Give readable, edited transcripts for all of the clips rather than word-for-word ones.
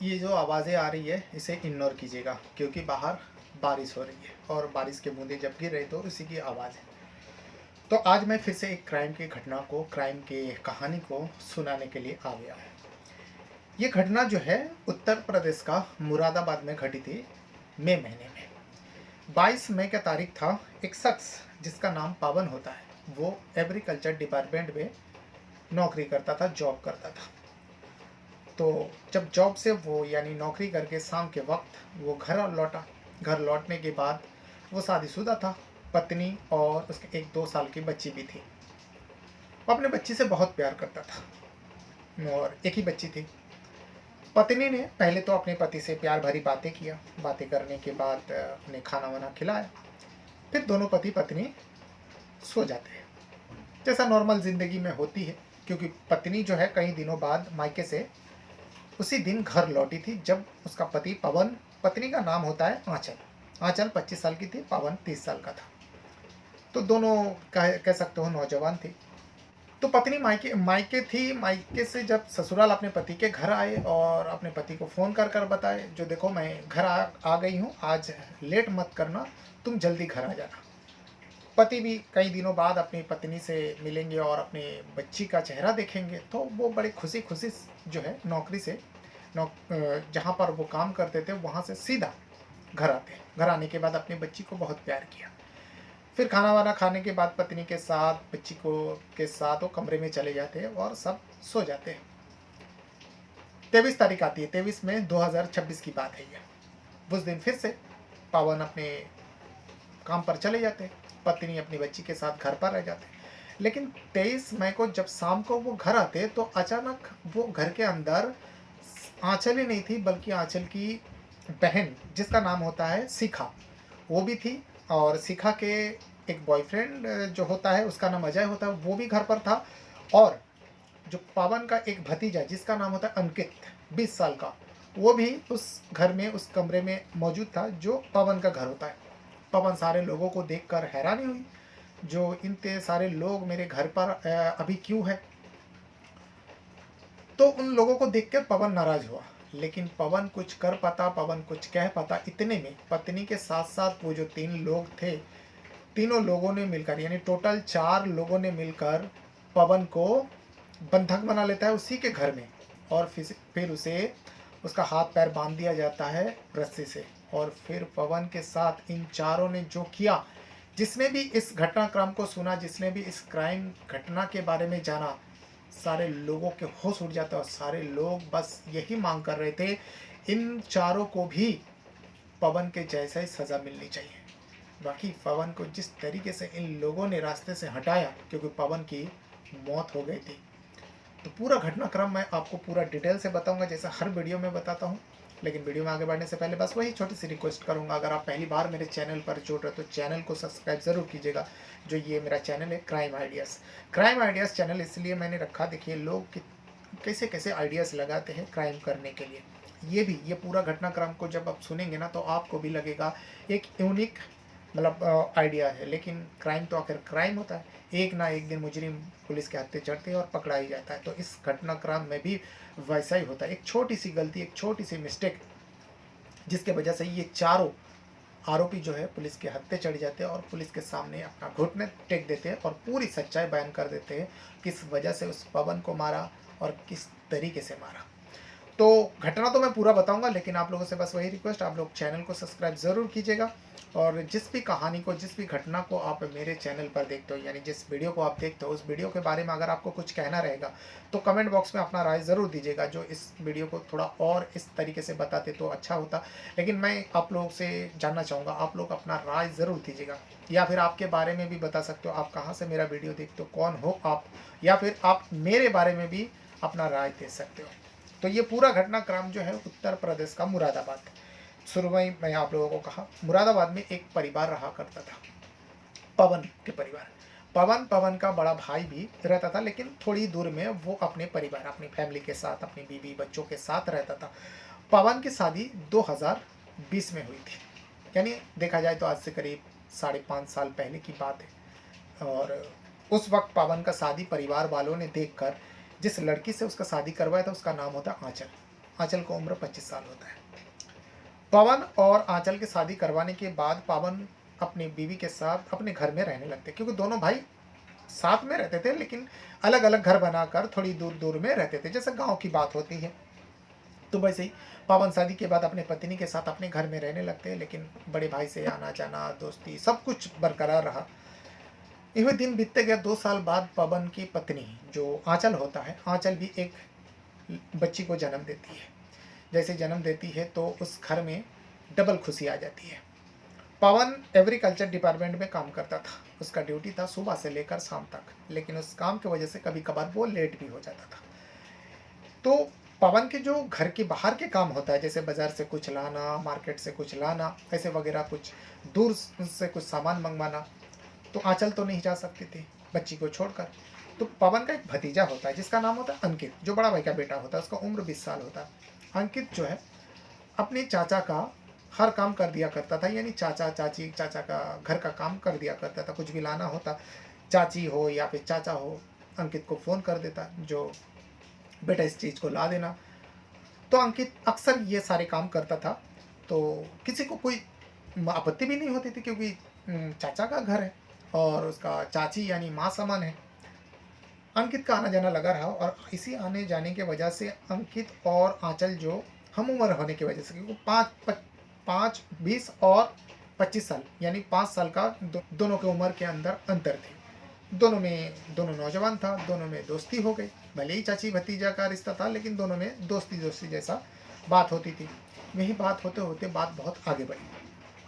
ये जो आवाज़ें आ रही है इसे इग्नोर कीजिएगा, क्योंकि बाहर बारिश हो रही है और बारिश के बूंदे जब गिर रहे तो इसी की आवाज़ है। तो आज मैं फिर से एक क्राइम की घटना को, क्राइम की कहानी को सुनाने के लिए आ गया हूँ। ये घटना जो है उत्तर प्रदेश का मुरादाबाद में घटी थी, मई महीने में। 22 मई का तारीख था। एक शख्स जिसका नाम पावन होता है, वो एग्रीकल्चर डिपार्टमेंट में नौकरी करता था, जॉब करता था। तो जब जॉब से वो यानी नौकरी करके शाम के वक्त वो घर लौटा। घर लौटने के बाद वो शादीशुदा था, पत्नी और उसके एक 2 साल की बच्ची भी थी। वो अपने बच्ची से बहुत प्यार करता था और एक ही बच्ची थी। पत्नी ने पहले तो अपने पति से प्यार भरी बातें किया। बातें करने के बाद उन्हें खाना वाना खिलाया। फिर दोनों पति पत्नी सो जाते हैं, जैसा नॉर्मल जिंदगी में होती है। क्योंकि पत्नी जो है कई दिनों बाद मायके से उसी दिन घर लौटी थी, जब उसका पति पवन, पत्नी का नाम होता है आंचल। आंचल 25 साल की थी, पवन 30 साल का था। तो दोनों कह सकते हो नौजवान थे। तो पत्नी मायके मायके थी। मायके से जब ससुराल अपने पति के घर आए और अपने पति को फ़ोन कर बताए, जो देखो मैं घर आ गई हूँ, आज लेट मत करना, तुम जल्दी घर आ जाना। पति भी कई दिनों बाद अपनी पत्नी से मिलेंगे और अपने बच्ची का चेहरा देखेंगे, तो वो बड़े खुशी खुशी जो है नौकरी से जहाँ पर वो काम करते थे वहाँ से सीधा घर आते हैं। घर आने के बाद अपनी बच्ची को बहुत प्यार किया। फिर खाना वाना खाने के बाद पत्नी के साथ, बच्ची को के साथ वो कमरे में चले जाते हैं और सब सो जाते हैं। 23 तारीख आती है, 23 में 2026 की बात है ये। उस दिन फिर से पावन अपने काम पर चले जाते हैं, पत्नी अपनी बच्ची के साथ घर पर रह जाते हैं। लेकिन 23 मई को जब शाम को वो घर आते तो अचानक वो घर के अंदर आंचल ही नहीं थी, बल्कि आंचल की बहन, जिसका नाम होता है शिखा, वो भी थी। और शिखा के एक बॉयफ्रेंड जो होता है, उसका नाम अजय होता है, वो भी घर पर था। और जो पवन का एक भतीजा जिसका नाम होता है अंकित, 20 साल का, वो भी उस घर में, उस कमरे में मौजूद था जो पवन का घर होता है। पवन सारे लोगों को देखकर हैरानी हुई, जो इतने सारे लोग मेरे घर पर अभी क्यों है। तो उन लोगों को देखकर पवन नाराज हुआ, लेकिन पवन कुछ कर पाता, पवन कुछ कह पाता। इतने में पत्नी के साथ साथ वो जो 3 लोग थे, तीनों लोगों ने मिलकर, यानी टोटल 4 लोगों ने मिलकर पवन को बंधक बना लेता है उसी के घर में। और फिर उसे, उसका हाथ पैर बांध दिया जाता है रस्सी से। और फिर पवन के साथ इन चारों ने जो किया, जिसने भी इस घटनाक्रम को सुना, जिसने भी इस क्राइम घटना के बारे में जाना, सारे लोगों के होश उड़ जाता और सारे लोग बस यही मांग कर रहे थे, इन चारों को भी पवन के जैसा ही सज़ा मिलनी चाहिए। बाकी पवन को जिस तरीके से इन लोगों ने रास्ते से हटाया, क्योंकि पवन की मौत हो गई थी। तो पूरा घटनाक्रम मैं आपको पूरा डिटेल से बताऊंगा, जैसा हर वीडियो में बताता हूं। लेकिन वीडियो में आगे बढ़ने से पहले बस वही छोटी सी रिक्वेस्ट करूंगा, अगर आप पहली बार मेरे चैनल पर जुड़ रहे तो चैनल को सब्सक्राइब ज़रूर कीजिएगा। जो ये मेरा चैनल है crime ideas. Crime ideas channel इसलिए मैंने रखा, देखिए लोग कैसे कैसे आइडियाज़ लगाते हैं क्राइम करने के लिए। ये पूरा घटनाक्रम को जब आप सुनेंगे ना, तो आपको भी लगेगा एक यूनिक, मतलब आइडिया है। लेकिन क्राइम तो आखिर क्राइम होता है, एक ना एक दिन मुजरिम पुलिस के हत्थे चढ़ते हैं और पकड़ा ही जाता है। तो इस घटनाक्रम में भी वैसा ही होता है। एक छोटी सी गलती, एक छोटी सी मिस्टेक, जिसके वजह से ये चारों आरोपी जो है पुलिस के हत्थे चढ़ जाते हैं और पुलिस के सामने अपना घुटने टेक देते हैं और पूरी सच्चाई बयान कर देते हैं, किस वजह से उस पवन को मारा और किस तरीके से मारा। तो घटना तो मैं पूरा बताऊंगा, लेकिन आप लोगों से बस वही रिक्वेस्ट, आप लोग चैनल को सब्सक्राइब ज़रूर कीजिएगा। और जिस भी कहानी को, जिस भी घटना को आप मेरे चैनल पर देखते हो, यानी जिस वीडियो को आप देखते हो, उस वीडियो के बारे में अगर आपको कुछ कहना रहेगा तो कमेंट बॉक्स में अपना राय ज़रूर दीजिएगा। जो इस वीडियो को थोड़ा और इस तरीके से बताते तो अच्छा होता। लेकिन मैं आप लोगों से जानना चाहूँगा, आप लोग अपना राय ज़रूर दीजिएगा, या फिर आपके बारे में भी बता सकते हो, आप कहाँ से मेरा वीडियो देखते हो, कौन हो आप, या फिर आप मेरे बारे में भी अपना राय दे सकते हो। तो ये पूरा घटनाक्रम जो है उत्तर प्रदेश का मुरादाबाद। शुरू में मैं आप लोगों को कहा, मुरादाबाद में एक परिवार रहा करता था, पवन के परिवार। पवन का बड़ा भाई भी रहता था, लेकिन थोड़ी दूर में वो अपने परिवार, अपनी फैमिली के साथ, अपनी बीवी बच्चों के साथ रहता था। पवन की शादी 2020 में हुई थी, यानी देखा जाए तो आज से करीब 5.5 साल पहले की बात है। और उस वक्त पवन का शादी परिवार वालों ने देखकर, जिस लड़की से उसका शादी करवाया था उसका नाम होता आंचल। आंचल का उम्र 25 साल होता है। पवन और आंचल की शादी करवाने के बाद पवन अपनी बीवी के साथ अपने घर में रहने लगते, क्योंकि दोनों भाई साथ में रहते थे लेकिन अलग अलग घर बनाकर थोड़ी दूर दूर में रहते थे, जैसे गांव की बात होती है। तो वैसे ही पवन शादी के बाद अपने पत्नी के साथ अपने घर में रहने लगते हैं, लेकिन बड़े भाई से आना जाना दोस्ती सब कुछ बरकरार रहा। इवे दिन बीतते गए। 2 साल बाद पवन की पत्नी जो आंचल होता है, आंचल भी एक बच्ची को जन्म देती है। जैसे जन्म देती है तो उस घर में डबल खुशी आ जाती है। पवन एग्रीकल्चर डिपार्टमेंट में काम करता था। उसका ड्यूटी था सुबह से लेकर शाम तक, लेकिन उस काम की वजह से कभी कभार वो लेट भी हो जाता था। तो पवन के जो घर के बाहर के काम होता है, जैसे बाजार से कुछ लाना, मार्केट से कुछ लाना, ऐसे वगैरह कुछ दूर से कुछ सामान मंगवाना, तो आंचल तो नहीं जा सकती थी बच्ची को छोड़कर। तो पवन का एक भतीजा होता है जिसका नाम होता है अंकित, जो बड़ा भाई का बेटा होता है, उसका उम्र 20 साल होता है। अंकित जो है अपने चाचा का हर काम कर दिया करता था, यानी चाचा चाची चाचा का घर का काम कर दिया करता था। कुछ भी लाना होता, चाची हो या फिर चाचा हो, अंकित को फ़ोन कर देता, जो बेटा इस चीज़ को ला देना। तो अंकित अक्सर ये सारे काम करता था, तो किसी को कोई आपत्ति भी नहीं होती थी, क्योंकि चाचा का घर है और उसका चाची यानी माँ समान है। अंकित का आना जाना लगा रहा, और इसी आने जाने की वजह से अंकित और आंचल जो हम उम्र होने की वजह से, क्योंकि 5, 20 और 25 साल यानी 5 साल का दोनों के उम्र के अंदर अंतर थे। दोनों नौजवान था, दोनों में दोस्ती हो गई। भले ही चाची भतीजा का रिश्ता था, लेकिन दोनों में दोस्ती दोस्ती जैसा बात होती थी। वही बात होते होते बात बहुत आगे बढ़ी।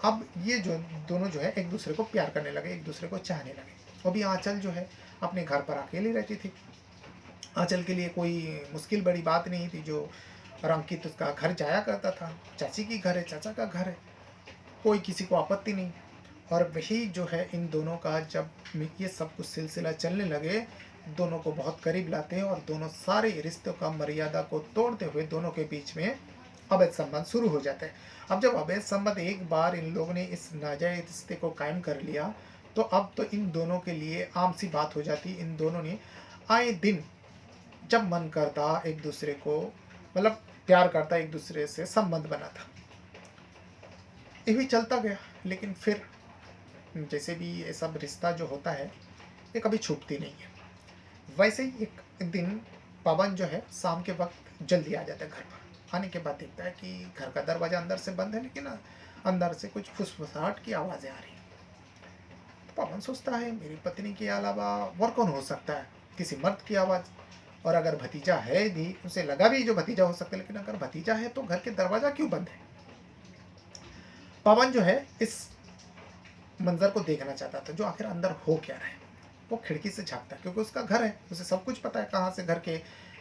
अब ये जो दोनों जो है एक दूसरे को प्यार करने लगे, एक दूसरे को चाहने लगे। अभी आंचल जो है अपने घर पर अकेली रहती थी। आंचल के लिए कोई मुश्किल बड़ी बात नहीं थी, जो और अंकित उसका घर जाया करता था। चाची की घर है, चाचा का घर है, कोई किसी को आपत्ति नहीं। और वही जो है इन दोनों का जब ये सब कुछ सिलसिला चलने लगे, दोनों को बहुत करीब लाते हैं, और दोनों सारे रिश्तों का मर्यादा को तोड़ते हुए दोनों के बीच में अवैध संबंध शुरू हो जाते हैं। अब जब अवैध संबंध एक बार इन लोगों ने इस नाजायज रिश्ते को कायम कर लिया, तो अब तो इन दोनों के लिए आम सी बात हो जाती। इन दोनों ने आए दिन जब मन करता एक दूसरे को, मतलब प्यार करता, एक दूसरे से संबंध बना था। ये भी चलता गया, लेकिन फिर जैसे भी ये सब रिश्ता जो होता है ये कभी छूटती नहीं है। वैसे ही एक दिन पवन जो है शाम के वक्त जल्दी आ जाता है घर पर। आने के बाद देखता है कि घर का दरवाज़ा अंदर से बंद है, लेकिन अंदर से कुछ फुसफुसाहट की आवाज़ें आ रही हैं। तो पवन सोचता है मेरी पत्नी के अलावा और कौन हो सकता है, किसी मर्द की आवाज़। और अगर भतीजा है भी, उसे लगा भी जो भतीजा हो सकता है, लेकिन अगर भतीजा है तो घर के दरवाज़ा क्यों बंद है। पवन जो है इस मंजर को देखना चाहता था, जो आखिर अंदर हो क्या रहा है। वो खिड़की से झांकता है, क्योंकि उसका घर है, उसे सब कुछ पता है कहाँ से घर के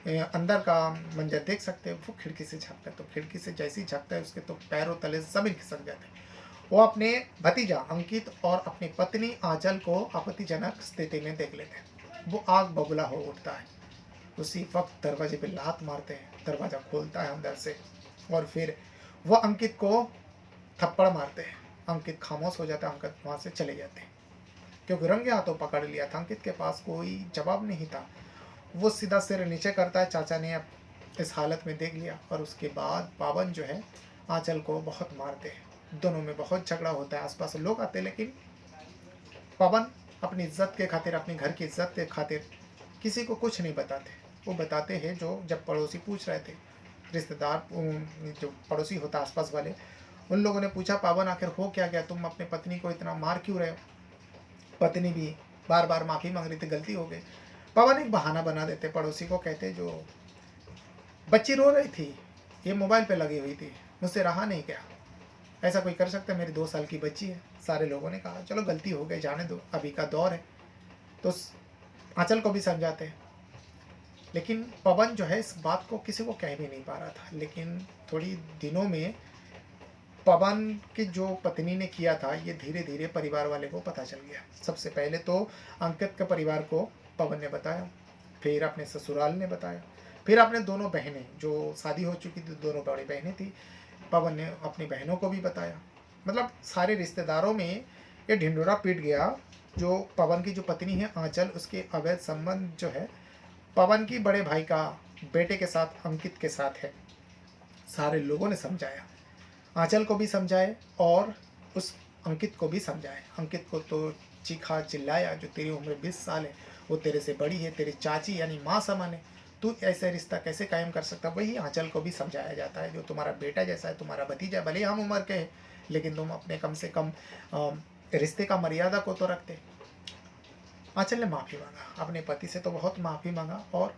अंदर का मंजर देख सकते हैं। वो खिड़की से झांकता है, तो खिड़की से जैसे ही झांकता है उसके तो पैरों तले जमीन खिसक जाते हैं। वो अपने भतीजा अंकित और अपनी पत्नी आंचल को आपत्तिजनक स्थिति में देख लेते हैं। वो आग बबूला हो उठता है। उसी वक्त दरवाजे पे लात मारते हैं, दरवाज़ा खोलता है अंदर से, और फिर वो अंकित को थप्पड़ मारते हैं। अंकित खामोश हो जाता है, अंकित वहाँ से चले जाते हैं, क्योंकि रंगे हाथों पकड़ लिया था। अंकित के पास कोई जवाब नहीं था। वो सीधा सिर नीचे करता है। चाचा ने अब इस हालत में देख लिया, और उसके बाद पवन जो है आंचल को बहुत मारते हैं। दोनों में बहुत झगड़ा होता है। आसपास लोग आते हैं, लेकिन पवन अपनी इज्जत के खातिर, अपने घर की इज्जत के खातिर किसी को कुछ नहीं बताते। वो बताते हैं जो जब पड़ोसी पूछ रहे थे, रिश्तेदार जो पड़ोसी होता आसपास वाले, उन लोगों ने पूछा पवन आखिर हो क्या गया, तुम अपने पत्नी को इतना मार क्यों रहे हो। पत्नी भी बार बार माफ़ी मांग रही थी, गलती हो गई। पवन एक बहाना बना देते, पड़ोसी को कहते जो बच्ची रो रही थी, ये मोबाइल पे लगी हुई थी, मुझसे रहा नहीं गया, ऐसा कोई कर सकता है, मेरी 2 साल की बच्ची है। सारे लोगों ने कहा चलो गलती हो गई, जाने दो, अभी का दौर है। तो आंचल को भी समझाते हैं, लेकिन पवन जो है इस बात को किसी को कह भी नहीं पा रहा था। लेकिन थोड़ी दिनों में पवन की जो पत्नी ने किया था, ये धीरे धीरे परिवार वाले को पता चल गया। सबसे पहले तो अंकित के परिवार को पवन ने बताया, फिर अपने ससुराल ने बताया, फिर अपने दोनों बहनें जो शादी हो चुकी थी, दोनों बड़ी बहनें थी, पवन ने अपनी बहनों को भी बताया। मतलब सारे रिश्तेदारों में ये ढिंढोरा पीट गया। जो पवन की जो पत्नी है आंचल, उसके अवैध संबंध जो है पवन की बड़े भाई का बेटे के साथ, अंकित के साथ है। सारे लोगों ने समझाया, आंचल को भी समझाए और उस अंकित को भी समझाए। अंकित को तो चीखा चिल्लाया, जो तेरी उम्र 20 साल है, वो तेरे से बड़ी है, तेरी चाची यानी माँ समान है, तू ऐसा रिश्ता कैसे कायम कर सकता। वही आंचल को भी समझाया जाता है, जो तुम्हारा बेटा जैसा है, तुम्हारा भतीजा, भले ही हम उम्र के हैं, लेकिन तुम अपने कम से कम रिश्ते का मर्यादा को तो रखते। आंचल ने माफ़ी मांगा, अपने पति से तो बहुत माफ़ी मांगा, और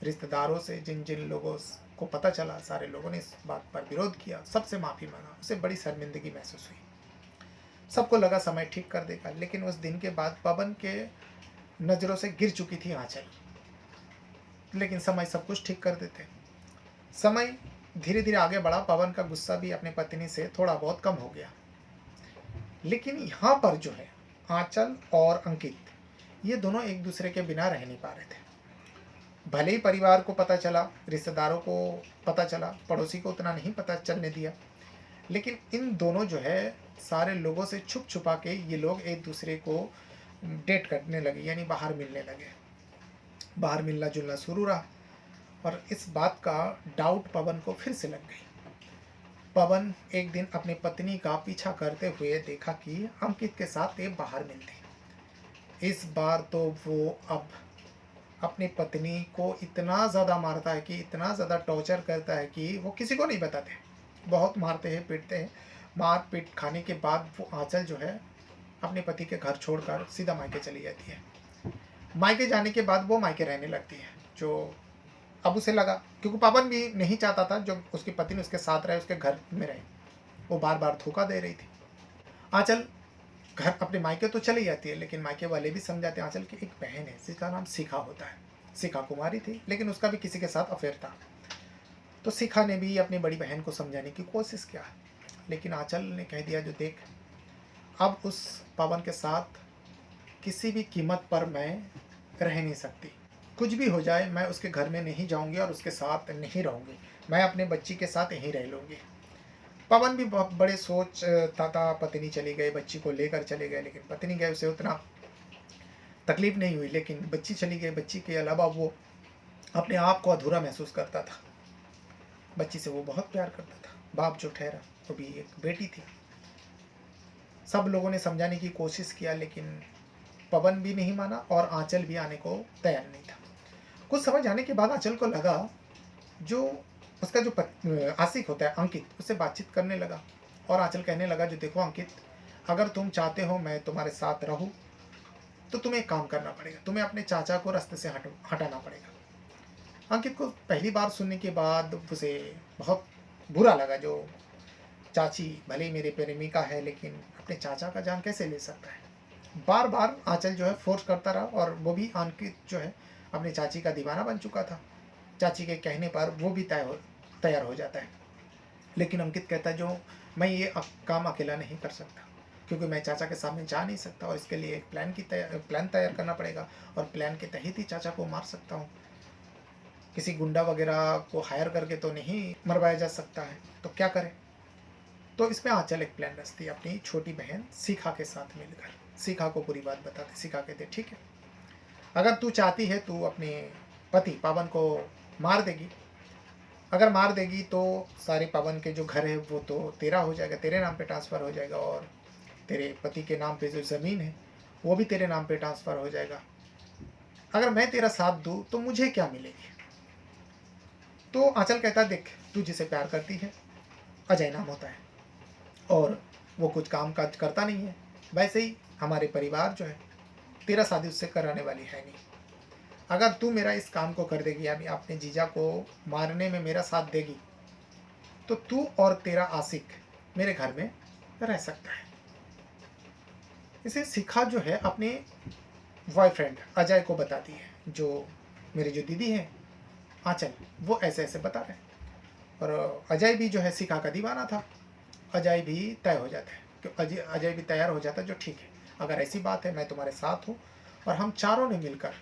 रिश्तेदारों से, जिन जिन लोगों को पता चला, सारे लोगों ने इस बात पर विरोध किया, सबसे माफ़ी मांगा। उसे बड़ी शर्मिंदगी महसूस हुई। सबको लगा समय ठीक कर देगा, लेकिन उस दिन के बाद पवन के नज़रों से गिर चुकी थी आंचल। लेकिन समय सब कुछ ठीक कर देते। समय धीरे धीरे आगे बढ़ा, पवन का गुस्सा भी अपनी पत्नी से थोड़ा बहुत कम हो गया। लेकिन यहाँ पर जो है, आंचल और अंकित, ये दोनों एक दूसरे के बिना रह नहीं पा रहे थे। भले ही परिवार को पता चला, रिश्तेदारों को पता चला, पड़ोसी को उतना नहीं पता चलने दिया, लेकिन इन दोनों जो है सारे लोगों से छुप छुपा के ये लोग एक दूसरे को डेट करने लगे, यानी बाहर मिलने लगे। बाहर मिलना जुलना शुरू रहा, और इस बात का डाउट पवन को फिर से लग गई। पवन एक दिन अपनी पत्नी का पीछा करते हुए देखा कि अंकित के साथ ये बाहर मिलती। इस बार तो वो अब अपनी पत्नी को इतना ज़्यादा मारता है कि इतना ज़्यादा टॉर्चर करता है कि वो किसी को नहीं बताते। बहुत मारते हैं, पीटते हैं। मार पीट खाने के बाद वो आंचल जो है अपने पति के घर छोड़कर सीधा मायके चली जाती है। मायके जाने के बाद वो मायके रहने लगती है, जो अब उसे लगा, क्योंकि पवन भी नहीं चाहता था जो उसकी पत्नी उसके साथ रहे, उसके घर में रहे। वो बार बार धोखा दे रही थी। आंचल घर अपने मायके तो चली जाती है, लेकिन मायके वाले भी समझाते हैं आंचल की एक बहन है जिसका नाम शिखा होता है। शिखा कुमारी थी, लेकिन उसका भी किसी के साथ अफेयर था। तो शिखा ने भी अपनी बड़ी बहन को समझाने की कोशिश किया, लेकिन आंचल ने कह दिया, जो देख, अब उस पवन के साथ किसी भी कीमत पर मैं रह नहीं सकती। कुछ भी हो जाए, मैं उसके घर में नहीं जाऊंगी और उसके साथ नहीं रहूंगी। मैं अपने बच्ची के साथ यहीं रह लूँगी। पवन भी बहुत बड़े सोचता था। पत्नी चली गई, बच्ची को लेकर चले गए, लेकिन पत्नी गए उसे उतना तकलीफ नहीं हुई, लेकिन बच्ची चली गई। बच्ची के अलावा वो अपने आप को अधूरा महसूस करता था। बच्ची से वो बहुत प्यार करता था। बाप जो ठहरा, वो भी एक बेटी थी। सब लोगों ने समझाने की कोशिश किया, लेकिन पवन भी नहीं माना और आंचल भी आने को तैयार नहीं था। कुछ समय जाने के बाद आंचल को लगा, जो उसका जो आशिक होता है अंकित, उससे बातचीत करने लगा। और आंचल कहने लगा, जो देखो अंकित, अगर तुम चाहते हो मैं तुम्हारे साथ रहूं, तो तुम्हें एक काम करना पड़ेगा, तुम्हें अपने चाचा को रास्ते से हटाना पड़ेगा। अंकित को पहली बार सुनने के बाद उसे बहुत बुरा लगा। जो चाची भले ही मेरे प्रेमिका है, लेकिन अपने चाचा का जान कैसे ले सकता है। बार बार आंचल जो है फोर्स करता रहा, और वो भी अंकित जो है अपनी चाची का दीवाना बन चुका था। चाची के कहने पर वो भी तैयार हो जाता है, लेकिन अंकित कहता है, जो मैं ये काम अकेला नहीं कर सकता, क्योंकि मैं चाचा के सामने जा नहीं सकता, और इसके लिए एक प्लान तैयार करना पड़ेगा, और प्लान के तहत ही चाचा को मार सकता हूँ। किसी गुंडा वगैरह को हायर करके तो नहीं मरवाया जा सकता है, तो क्या करें। तो इसमें आंचल एक प्लान रचती है अपनी छोटी बहन शिखा के साथ मिलकर। शिखा को पूरी बात बताते। शिखा कहते, ठीक है, अगर तू चाहती है, तू अपने पति पवन को मार देगी। अगर मार देगी तो सारे पवन के जो घर है वो तो तेरा हो जाएगा, तेरे नाम पे ट्रांसफ़र हो जाएगा, और तेरे पति के नाम पे जो ज़मीन है वो भी तेरे नाम पे ट्रांसफ़र हो जाएगा। अगर मैं तेरा साथ दूँ तो मुझे क्या मिलेगी। तो आंचल कहता, देख, तू जिसे प्यार करती है, अजय नाम होता है, और वो कुछ काम काज करता नहीं है। वैसे ही हमारे परिवार जो है, तेरा शादी उससे कराने वाली है नहीं। अगर तू मेरा इस काम को कर देगी, यानी अपने जीजा को मारने में मेरा साथ देगी, तो तू और तेरा आशिक मेरे घर में रह सकता है। इसे शिखा जो है अपने बॉयफ्रेंड अजय को बताती है, जो मेरी जो दीदी है आंचल, वो ऐसे ऐसे बता रहे हैं। और अजय भी जो है शिखा का दीवाना था। अजय भी तय हो जाता है, कि अजय भी तैयार हो जाता है, जो ठीक है, अगर ऐसी बात है, मैं तुम्हारे साथ हूँ, और हम चारों ने मिलकर,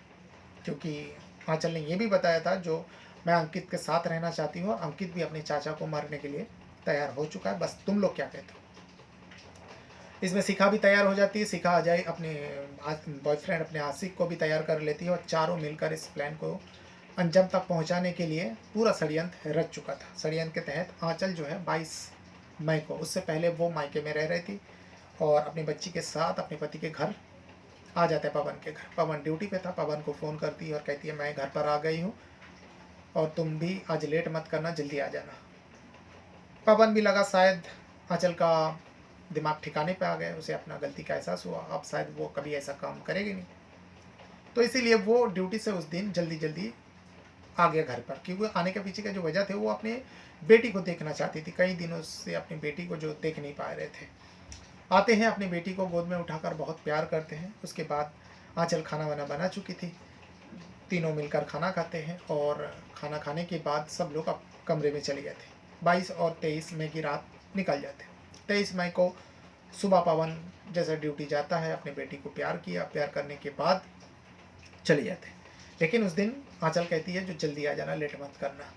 क्योंकि आंचल ने ये भी बताया था, जो मैं अंकित के साथ रहना चाहती हूँ, और अंकित भी अपने चाचा को मारने के लिए तैयार हो चुका है, बस तुम लोग क्या कहते हो। इसमें शिखा भी तैयार हो जाती है। शिखा अजय अपने बॉयफ्रेंड अपने आशिक को भी तैयार कर लेती है, और चारों मिलकर इस प्लान को अंजाम तक पहुंचाने के लिए पूरा षड्यंत्र रच चुका था। षड्यंत्र के तहत आंचल जो है 22 मई को, उससे पहले वो मायके में रह रही थी और अपनी बच्ची के साथ अपने पति के घर आ जाता है पवन के घर। पवन ड्यूटी पे था, पवन को फ़ोन करती है और कहती है मैं घर पर आ गई हूँ और तुम भी आज लेट मत करना, जल्दी आ जाना। पवन भी लगा शायद आंचल का दिमाग ठिकाने पे आ गया, उसे अपना गलती का एहसास हुआ, अब शायद वो कभी ऐसा काम करेगी नहीं। तो इसीलिए वो ड्यूटी से उस दिन जल्दी जल्दी आ गया घर पर, क्योंकि आने के पीछे का जो वजह थे वो अपने बेटी को देखना चाहती थी। कई दिनों से अपनी बेटी को जो देख नहीं पा रहे थे। आते हैं, अपनी बेटी को गोद में उठाकर बहुत प्यार करते हैं। उसके बाद आंचल खाना वाना बना चुकी थी, तीनों मिलकर खाना खाते हैं और खाना खाने के बाद सब लोग अब कमरे में चले गए थे। 22 और 23 मई की रात निकल जाते। 23 मई को सुबह पवन जैसे ड्यूटी जाता है, अपनी बेटी को प्यार किया, प्यार करने के बाद चले जाते। लेकिन उस दिन आंचल कहती है जो जल्दी आ जाना, लेट मत करना।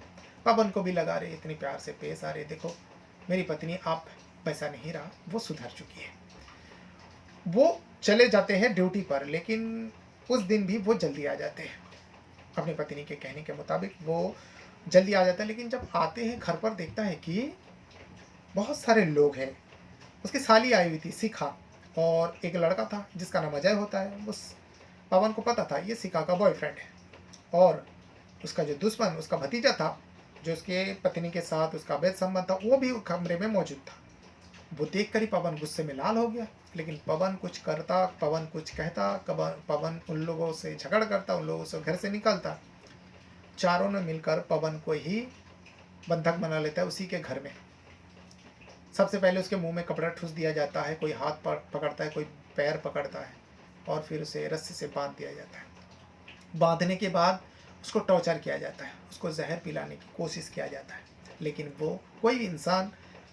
पवन को भी लगा रहे इतनी प्यार से पेश आ रहे, देखो मेरी पत्नी आप वैसा नहीं रहा, वो सुधर चुकी है। वो चले जाते हैं ड्यूटी पर, लेकिन उस दिन भी वो जल्दी आ जाते हैं। अपनी पत्नी के कहने के मुताबिक वो जल्दी आ जाता है, लेकिन जब आते हैं घर पर देखता है कि बहुत सारे लोग हैं। उसकी साली आई हुई थी शिखा, और एक लड़का था जिसका नाम अजय होता है। उस पवन को पता था ये शिखा का बॉयफ्रेंड है, और उसका जो दुश्मन, उसका भतीजा था, जो उसके पत्नी के साथ उसका अवैध संबंध था, वो भी कमरे में मौजूद था। वो देख कर ही पवन गुस्से में लाल हो गया, लेकिन पवन कुछ करता, पवन कुछ कहता, पवन उन लोगों से झगड़ करता, उन लोगों से घर से निकलता। चारों ने मिलकर पवन को ही बंधक बना लेता है उसी के घर में। सबसे पहले उसके मुंह में कपड़ा ठूस दिया जाता है, कोई हाथ पकड़ता है, कोई पैर पकड़ता है, और फिर उसे रस्सी से बांध दिया जाता है। बांधने के बाद उसको टॉर्चर किया जाता है, उसको जहर पिलाने की कोशिश किया जाता है। लेकिन वो कोई भी इंसान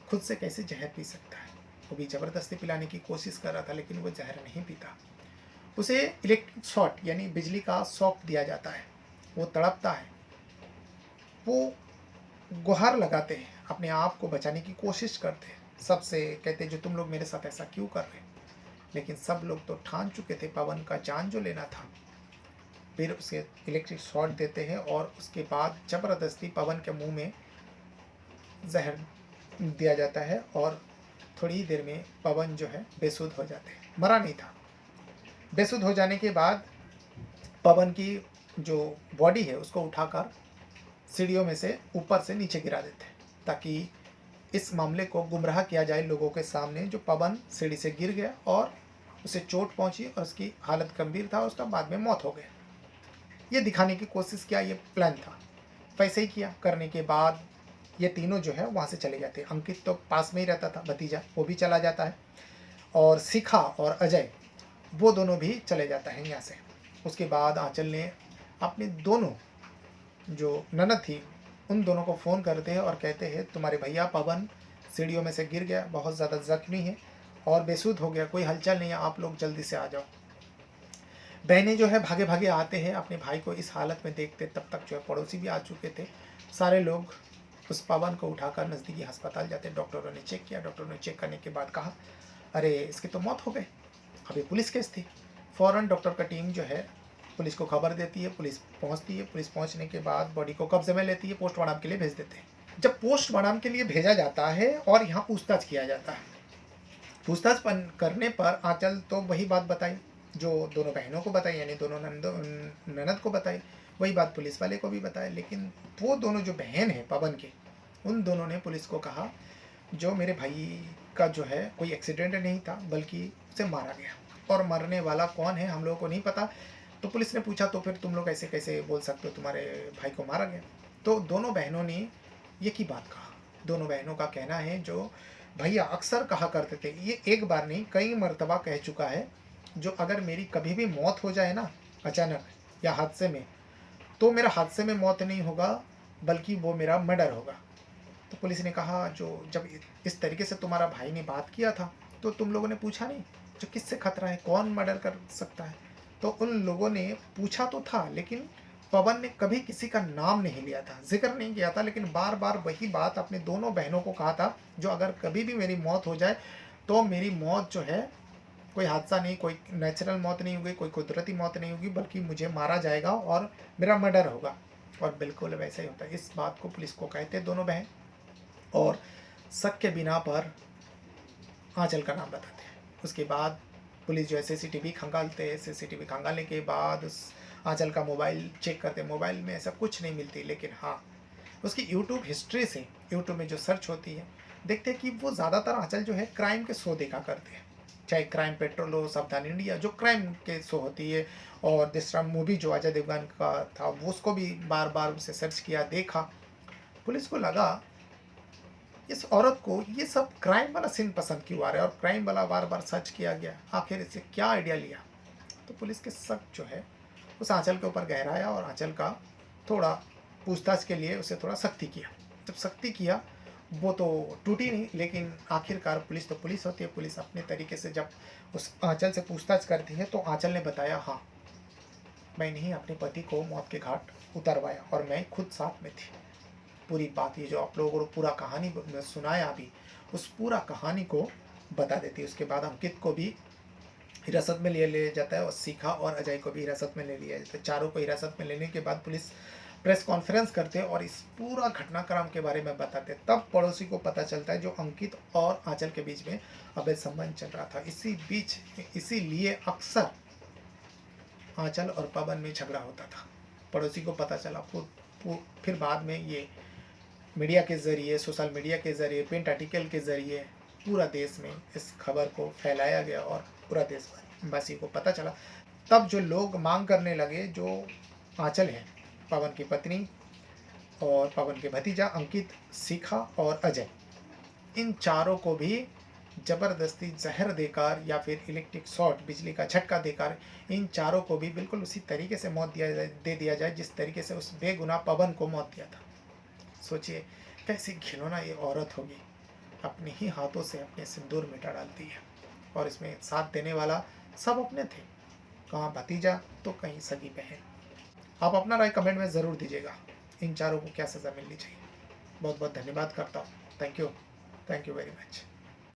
खुद से कैसे जहर पी सकता है? वो भी ज़बरदस्ती पिलाने की कोशिश कर रहा था, लेकिन वो जहर नहीं पीता। उसे इलेक्ट्रिक शॉट यानी बिजली का शॉक दिया जाता है। वो तड़पता है, वो गुहार लगाते हैं, अपने आप को बचाने की कोशिश करते हैं, सबसे कहते जो तुम लोग मेरे साथ ऐसा क्यों कर रहे हैं? लेकिन सब लोग तो ठान चुके थे पवन का जान जो लेना था। फिर उसे इलेक्ट्रिक शॉट देते हैं और उसके बाद ज़बरदस्ती पवन के मुंह में जहर दिया जाता है, और थोड़ी ही देर में पवन जो है बेसुध हो जाते हैं। मरा नहीं था। बेसुध हो जाने के बाद पवन की जो बॉडी है उसको उठाकर सीढ़ियों में से ऊपर से नीचे गिरा देते हैं, ताकि इस मामले को गुमराह किया जाए लोगों के सामने, जो पवन सीढ़ी से गिर गया और उसे चोट पहुंची और उसकी हालत गंभीर था, उसका बाद में मौत हो गया। ये दिखाने की कोशिश किया, ये प्लान था। वैसे ही किया। करने के बाद ये तीनों जो है वहाँ से चले जाते हैं। अंकित तो पास में ही रहता था, भतीजा, वो भी चला जाता है, और शिखा और अजय वो दोनों भी चले जाता है यहाँ से। उसके बाद आंचल ने अपने दोनों जो ननद थी उन दोनों को फ़ोन करते हैं और कहते हैं तुम्हारे भैया पवन सीढ़ियों में से गिर गया, बहुत ज़्यादा जख्मी है और बेसुध हो गया, कोई हलचल नहीं है, आप लोग जल्दी से आ जाओ। बहनें जो है भागे भागे आते हैं अपने भाई को इस हालत में देखते। तब तक जो है पड़ोसी भी आ चुके थे। सारे लोग उस पवन को उठाकर नज़दीकी अस्पताल जाते हैं। डॉक्टरों ने चेक किया। डॉक्टरों ने चेक करने के बाद कहा अरे इसकी तो मौत हो गई, अभी पुलिस केस थी। फ़ौरन डॉक्टर का टीम जो है पुलिस को खबर देती है, पुलिस पहुंचती है। पुलिस पहुंचने के बाद बॉडी को कब्जे में लेती है, पोस्टमार्टम के लिए भेज देते हैं। जब पोस्टमार्टम के लिए भेजा जाता है और यहाँ पूछताछ किया जाता है, पूछताछ करने पर आंचल तो वही बात बताई जो दोनों बहनों को बताई, यानी दोनों ननद को बताई, वही बात पुलिस वाले को भी बताया। लेकिन वो दोनों जो बहन हैं पवन के, उन दोनों ने पुलिस को कहा जो मेरे भाई का जो है कोई एक्सीडेंट नहीं था, बल्कि उसे मारा गया, और मरने वाला कौन है हम लोगों को नहीं पता। तो पुलिस ने पूछा तो फिर तुम लोग ऐसे कैसे बोल सकते हो तुम्हारे भाई को मारा गया? तो दोनों बहनों ने एक ही बात कहा। दोनों बहनों का कहना है जो भैया अक्सर कहा करते थे, ये एक बार नहीं कई मर्तबा कह चुका है, जो अगर मेरी कभी भी मौत हो जाए ना अचानक या हादसे में, तो मेरा हादसे में मौत नहीं होगा बल्कि वो मेरा मर्डर होगा। तो पुलिस ने कहा जो जब इस तरीके से तुम्हारा भाई ने बात किया था तो तुम लोगों ने पूछा नहीं जो किससे खतरा है, कौन मर्डर कर सकता है? तो उन लोगों ने पूछा तो था, लेकिन पवन ने कभी किसी का नाम नहीं लिया था, जिक्र नहीं किया था, लेकिन बार बार वही बात अपने दोनों बहनों को कहा था जो अगर कभी भी मेरी मौत हो जाए तो मेरी मौत जो है कोई हादसा नहीं, कोई नेचुरल मौत नहीं होगी, कोई कुदरती मौत नहीं होगी, बल्कि मुझे मारा जाएगा और मेरा मर्डर होगा। और बिल्कुल वैसा ही होता है। इस बात को पुलिस को कहते दोनों बहन, और शक के बिना पर आंचल का नाम बताते हैं। उसके बाद पुलिस जो है सीसीटीवी खंगालते हैं, सीसीटीवी खंगालने के बाद उस आंचल का मोबाइल चेक करते हैं। मोबाइल में ऐसा कुछ नहीं मिलती, लेकिन हाँ उसकी यूट्यूब हिस्ट्री से, यूट्यूब में जो सर्च होती है, देखते हैं कि वो ज़्यादातर आंचल जो है क्राइम के शो देखा करते हैं, चाहे क्राइम पेट्रोल हो, सावधान इंडिया, जो क्राइम के शो होती है। और दूसरा मूवी जो अजय देवगन का था, वो उसको भी बार बार उसे सर्च किया, देखा। पुलिस को लगा इस औरत को ये सब क्राइम वाला सीन पसंद क्यों आ रहा है, और क्राइम वाला बार बार सर्च किया गया, आखिर इससे क्या आइडिया लिया। तो पुलिस के शक जो है उस आंचल के ऊपर गहराया, और आंचल का थोड़ा पूछताछ के लिए उसे थोड़ा सख्ती किया। जब सख्ती किया वो तो टूटी नहीं, लेकिन आखिरकार पुलिस तो पुलिस होती है। पुलिस अपने तरीके से जब उस आंचल से पूछताछ करती है, तो आंचल ने बताया, हाँ मैंने ही अपने पति को मौत के घाट उतरवाया, और मैं खुद साथ में थी। पूरी बात, ये जो आप लोगों को पूरा कहानी सुनाया अभी, उस पूरा कहानी को बता देती है। उसके बाद अंकित को भी हिरासत में ले जाता है, और शिखा और अजय को भी हिरासत में ले लिया जाता है। चारों को हिरासत में लेने के बाद पुलिस प्रेस कॉन्फ्रेंस करते हैं और इस पूरा घटनाक्रम के बारे में बताते हैं। तब पड़ोसी को पता चलता है जो अंकित और आंचल के बीच में अवैध संबंध चल रहा था। इसीलिए अक्सर आंचल और पवन में झगड़ा होता था। पड़ोसी को पता चला, फिर बाद में ये मीडिया के ज़रिए, सोशल मीडिया के ज़रिए, प्रिंट आर्टिकल के ज़रिए पूरा देश में इस खबर को फैलाया गया, और पूरा देशवासी को पता चला। तब जो लोग मांग करने लगे, जो आंचल है, पवन की पत्नी और पवन के भतीजा अंकित, शिखा और अजय, इन चारों को भी ज़बरदस्ती जहर देकर या फिर इलेक्ट्रिक शॉर्ट, बिजली का झटका देकर, इन चारों को भी बिल्कुल उसी तरीके से मौत दे दिया जाए जिस तरीके से उस बेगुनाह पवन को मौत दिया था। सोचिए कैसी घिनौना ये औरत होगी, अपने ही हाथों से अपने सिंदूर मिटा डालती है। और इसमें साथ देने वाला सब अपने थे, कहाँ भतीजा तो कहीं सगी बहन। आप अपना राय कमेंट में ज़रूर दीजिएगा, इन चारों को क्या सज़ा मिलनी चाहिए। बहुत बहुत धन्यवाद करता हूँ। Thank you very much.